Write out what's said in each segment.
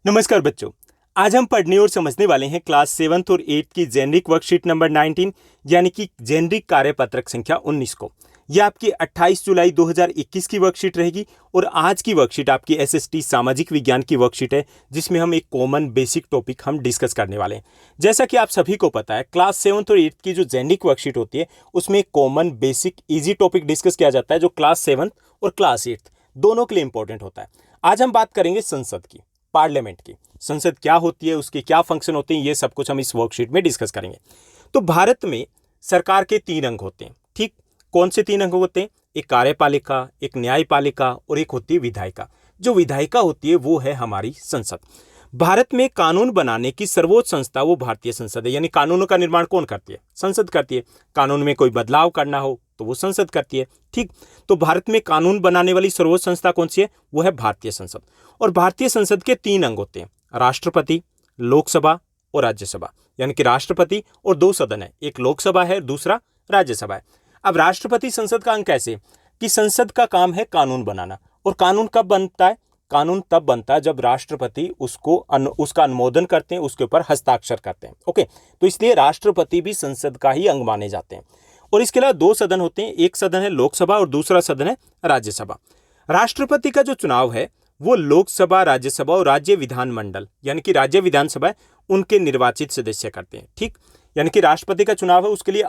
नमस्कार बच्चों। आज हम पढ़ने और समझने वाले हैं क्लास 7th और 8th की जेनरिक वर्कशीट नंबर 19 यानी कि जेनरिक कार्यपत्रक संख्या 19 को। यह आपकी 28 जुलाई 2021 की वर्कशीट रहेगी और आज की वर्कशीट आपकी एसएसटी सामाजिक विज्ञान की वर्कशीट है, जिसमें हम एक कॉमन बेसिक टॉपिक हम डिस्कस करने वाले हैं। जैसा कि आप सभी को पता है, क्लास 7th और 8th की जो जेनरिक वर्कशीट होती है उसमें एक common basic easy topic discuss किया जाता है, जो क्लास 7th और क्लास 8th दोनों के लिए इंपॉर्टेंट होता है। आज हम बात करेंगे संसद की, पार्लियामेंट की। संसद क्या होती है, उसके क्या फंक्शन होते हैं, ये सब कुछ हम इस वर्कशीट में डिस्कस करेंगे। तो भारत में सरकार के 3 अंग होते हैं, ठीक। कौन से 3 अंग होते हैं? एक कार्यपालिका, एक न्यायपालिका और एक होती है विधायिका। जो विधायिका होती है वो है हमारी संसद। भारत में कानून बनाने की सर्वोच्च संस्था वो भारतीय संसद है, यानी कानूनों का निर्माण कौन करती है? संसद करती है। कानून में कोई बदलाव करना हो तो वो संसद करती है, ठीक। तो भारत में कानून बनाने वाली सर्वोच्च संस्था कौन सी है? वो है भारतीय संसद। और भारतीय संसद के 3 अंग होते हैं, राष्ट्रपति, लोकसभा और राज्यसभा। यानी कि राष्ट्रपति और 2 सदन है, एक लोकसभा है, दूसरा राज्यसभा है। अब राष्ट्रपति संसद का अंग कैसे कि संसद का काम है कानून बनाना। और कानून कब बनता है? कानून तब बनता है जब राष्ट्रपति उसका अनुमोदन करते हैं, उसके ऊपर हस्ताक्षर करते हैं। ओके, तो इसलिए राष्ट्रपति भी संसद का ही अंग माने जाते हैं। और इसके अलावा 2 सदन होते हैं, एक सदन है लोकसभा और दूसरा सदन है राज्यसभा। राष्ट्रपति का जो चुनाव है वो लोकसभा, राज्यसभा और राज्य विधानमंडल यानी कि राज्य विधानसभा उनके निर्वाचित सदस्य करते हैं, ठीक। यानी कि राष्ट्रपति का चुनाव है, उसके लिए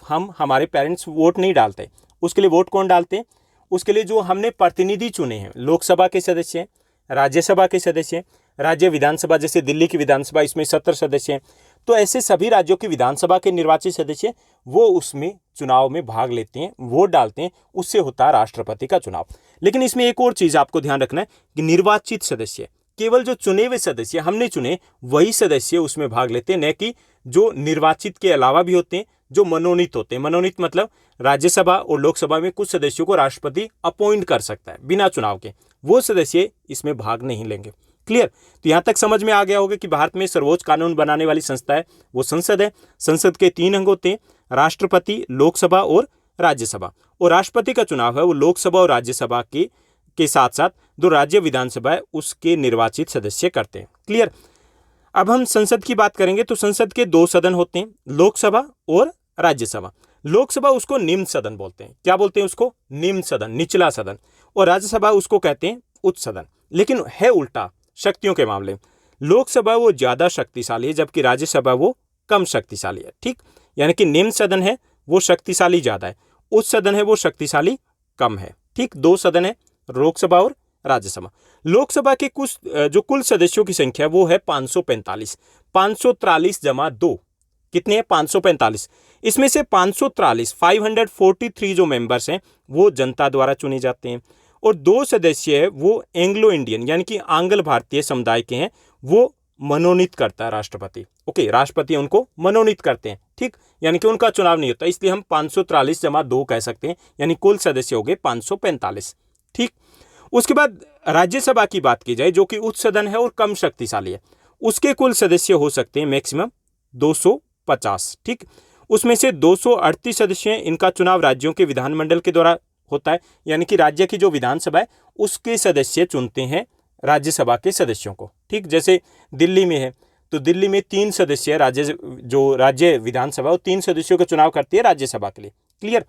हम हमारे पेरेंट्स वोट नहीं डालते। उसके लिए वोट कौन डालते हैं? उसके लिए जो हमने प्रतिनिधि चुने हैं, लोकसभा के सदस्य हैं, राज्यसभा के सदस्य हैं, राज्य विधानसभा जैसे दिल्ली की विधानसभा, इसमें 70 सदस्य हैं। तो ऐसे सभी राज्यों की विधानसभा के निर्वाचित सदस्य वो उसमें चुनाव में भाग लेते हैं, वोट डालते हैं, उससे होता है राष्ट्रपति का चुनाव। लेकिन इसमें एक और चीज आपको ध्यान रखना है कि निर्वाचित सदस्य, केवल जो चुने हुए सदस्य हमने चुने वही सदस्य उसमें भाग लेते हैं, न कि जो निर्वाचित के अलावा भी होते हैं, जो मनोनीत होते हैं। मनोनीत मतलब राज्यसभा और लोकसभा में कुछ सदस्यों को राष्ट्रपति अपॉइंट कर सकता है बिना चुनाव के, वो सदस्य इसमें भाग नहीं लेंगे। क्लियर? तो यहां तक समझ में आ गया होगा कि भारत में सर्वोच्च कानून बनाने वाली संस्था है वो संसद है। संसद के 3 अंग होते हैं, राष्ट्रपति, लोकसभा और राज्यसभा। और राष्ट्रपति का चुनाव है वो लोकसभा और राज्यसभा के साथ साथ जो राज्य विधानसभा है उसके निर्वाचित सदस्य करते हैं। क्लियर? अब हम संसद की बात करेंगे तो संसद के 2 सदन होते हैं, लोकसभा और राज्यसभा। लोकसभा उसको निम्न सदन बोलते हैं। क्या बोलते हैं उसको? निम्न सदन, निचला सदन। और राज्यसभा उसको कहते हैं उच्च सदन। लेकिन है उल्टा शक्तियों के मामले में। लोकसभा वो ज्यादा शक्तिशाली है जबकि राज्यसभा वो कम शक्तिशाली है, ठीक। यानी कि निम्न सदन है वो शक्तिशाली ज्यादा है, उच्च सदन है वो शक्तिशाली कम है, ठीक। 2 सदन है, लोकसभा और राज्यसभा। लोकसभा के कुछ जो कुल सदस्यों की संख्या वो है 545। 543 जमा 2 कितने हैं? 545। इसमें से 543 जो मेंबर्स हैं वो जनता द्वारा चुने जाते हैं। और 2 सदस्य है वो एंग्लो इंडियन यानी कि आंग्ल भारतीय समुदाय के हैं, वो मनोनीत करता है राष्ट्रपति। ओके, राष्ट्रपति उनको मनोनीत करते हैं, ठीक। यानी कि उनका चुनाव नहीं होता, इसलिए हम 543 जमा 2 कह सकते हैं, यानी कुल सदस्य हो गए 545, ठीक। उसके बाद राज्यसभा की बात की जाए जो कि उच्च सदन है और कम शक्तिशाली है, उसके कुल सदस्य हो सकते हैं मैक्सिमम 250, ठीक। उसमें से 238 सदस्य हैं, इनका चुनाव राज्यों के विधानमंडल के द्वारा होता है, यानी कि राज्य की जो विधानसभा है उसके सदस्य चुनते हैं राज्यसभा के सदस्यों को, ठीक। जैसे दिल्ली में है तो दिल्ली में 3 सदस्य राज्य विधानसभा वो 3 सदस्यों का चुनाव करती है राज्यसभा के लिए। क्लियर?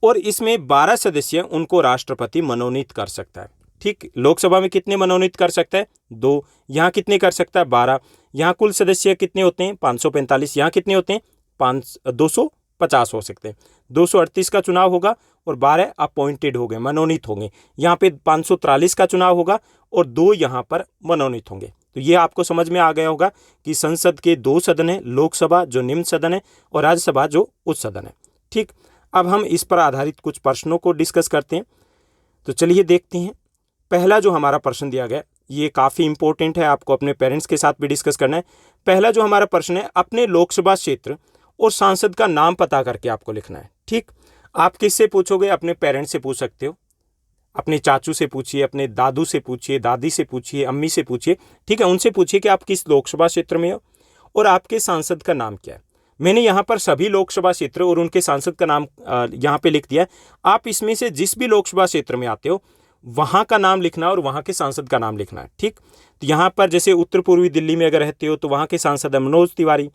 और इसमें 12 सदस्य उनको राष्ट्रपति मनोनीत कर सकता है, ठीक। लोकसभा में कितने मनोनीत कर सकता है? 2। यहाँ कितने कर सकता है? 12। यहाँ कुल सदस्य कितने होते हैं? 545। यहाँ कितने होते हैं? 250 हो सकते हैं। 238 का चुनाव होगा और 12 अपॉइंटेड हो गए, मनोनीत होंगे। यहाँ पे 543 का चुनाव होगा और 2 यहाँ पर मनोनीत होंगे। तो ये आपको समझ में आ गया होगा कि संसद के 2 सदन है, लोकसभा जो निम्न सदन है और राज्यसभा जो उच्च सदन है, ठीक। अब हम इस पर आधारित कुछ प्रश्नों को डिस्कस करते हैं। तो चलिए देखते हैं। पहला जो हमारा प्रश्न दिया गया ये काफ़ी इंपॉर्टेंट है, आपको अपने पेरेंट्स के साथ भी डिस्कस करना है। पहला जो हमारा प्रश्न है, अपने लोकसभा क्षेत्र और सांसद का नाम पता करके आपको लिखना है, ठीक। आप किससे पूछोगे? अपने पेरेंट्स से पूछ सकते हो, अपने चाचू से पूछिए, अपने दादू से पूछिए, दादी से पूछिए, अम्मी से पूछिए, ठीक है। उनसे पूछिए कि आप किस लोकसभा क्षेत्र में हो और आपके सांसद का नाम क्या है। मैंने यहाँ पर सभी लोकसभा क्षेत्र और उनके सांसद का नाम यहाँ पे लिख दिया है। आप इसमें से जिस भी लोकसभा क्षेत्र में आते हो वहाँ का नाम लिखना है और वहाँ के सांसद का नाम लिखना है। ठीक, तो यहाँ पर जैसे उत्तर पूर्वी दिल्ली में अगर रहते हो तो वहाँ के सांसद है मनोज तिवारी।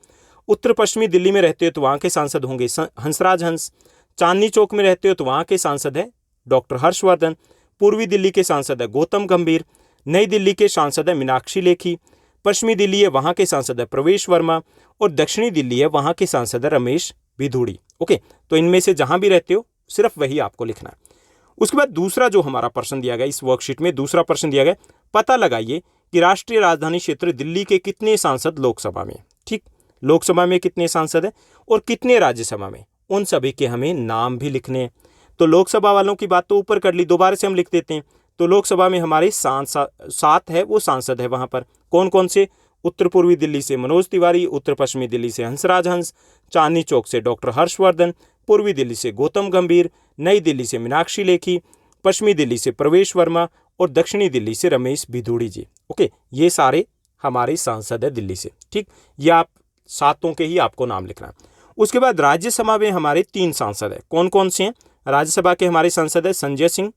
उत्तर पश्चिमी दिल्ली में रहते हो तो वहाँ के सांसद होंगे हंसराज हंस। चांदनी चौक में रहते हो तो वहाँ के सांसद है डॉक्टर हर्षवर्धन। पूर्वी दिल्ली के सांसद है गौतम गंभीर। नई दिल्ली के सांसद है मीनाक्षी लेखी। पश्चिमी दिल्ली है वहाँ के सांसद है प्रवेश वर्मा। और दक्षिणी दिल्ली है वहाँ के सांसद है रमेश भिधूड़ी। ओके, तो इनमें से जहाँ भी रहते हो सिर्फ वही आपको लिखना है। उसके बाद दूसरा जो हमारा प्रश्न दिया गया इस वर्कशीट में, दूसरा प्रश्न दिया गया, पता लगाइए कि राष्ट्रीय राजधानी क्षेत्र दिल्ली के कितने सांसद लोकसभा में। ठीक, लोकसभा में कितने सांसद हैं और कितने राज्यसभा में, उन सभी के हमें नाम भी लिखने हैं। तो लोकसभा वालों की बात तो ऊपर कर ली, दोबारा से हम लिख देते हैं। तो लोकसभा में हमारे 7 है वो सांसद है वहाँ पर। कौन कौन से? उत्तर पूर्वी दिल्ली से मनोज तिवारी, उत्तर पश्चिमी दिल्ली से हंसराज हंस, चांदनी चौक से डॉक्टर हर्षवर्धन, पूर्वी दिल्ली से गौतम गंभीर, नई दिल्ली से मीनाक्षी लेखी, पश्चिमी दिल्ली से प्रवेश वर्मा और दक्षिणी दिल्ली से रमेश भिधूड़ी जी। ओके, ये सारे हमारे सांसद है दिल्ली से। ठीक, ये आप 7 के ही आपको नाम लिखना है। उसके बाद राज्यसभा में हमारे 3 सांसद है। कौन कौन से हैं? राज्यसभा के हमारे सांसद है संजय सिंह,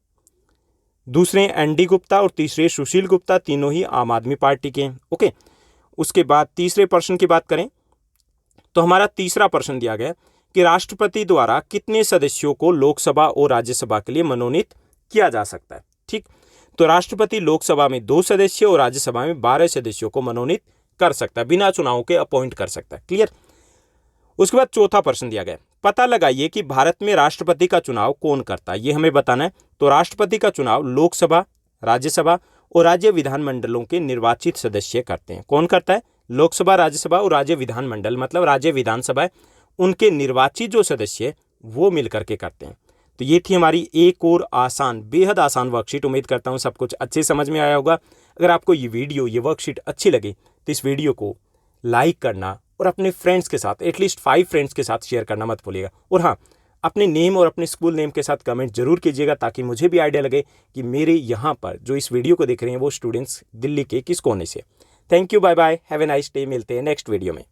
दूसरे एनडी गुप्ता और तीसरे सुशील गुप्ता, तीनों ही आम आदमी पार्टी के हैं। ओके, उसके बाद तीसरे प्रश्न की बात करें तो हमारा तीसरा प्रश्न दिया गया कि राष्ट्रपति द्वारा कितने सदस्यों को लोकसभा और राज्यसभा के लिए मनोनीत किया जा सकता है। ठीक, तो राष्ट्रपति लोकसभा में 2 सदस्य और राज्यसभा में 12 सदस्यों को मनोनीत कर सकता है, बिना चुनाव के अपॉइंट कर सकता है। क्लियर। उसके बाद चौथा प्रश्न दिया गया, पता लगाइए कि भारत में राष्ट्रपति का चुनाव कौन करता है, ये हमें बताना है। तो राष्ट्रपति का चुनाव लोकसभा, राज्यसभा और राज्य विधानमंडलों के निर्वाचित सदस्य करते हैं। कौन करता है? लोकसभा, राज्यसभा और राज्य विधानमंडल, मतलब राज्य विधानसभा, उनके निर्वाचित जो सदस्य वो मिलकर के करते हैं। तो ये थी हमारी एक और आसान, बेहद आसान वर्कशीट। उम्मीद करता हूँ सब कुछ अच्छे समझ में आया होगा। अगर आपको ये वीडियो, ये वर्कशीट अच्छी लगे तो इस वीडियो को लाइक करना और अपने फ्रेंड्स के साथ, एटलीस्ट 5 फ्रेंड्स के साथ शेयर करना मत भूलिएगा। और हाँ, अपने नेम और अपने स्कूल नेम के साथ कमेंट जरूर कीजिएगा, ताकि मुझे भी आइडिया लगे कि मेरे यहाँ पर जो इस वीडियो को देख रहे हैं वो स्टूडेंट्स दिल्ली के किस कोने से। Thank you, bye bye, have a nice day. मिलते हैं नेक्स्ट वीडियो में।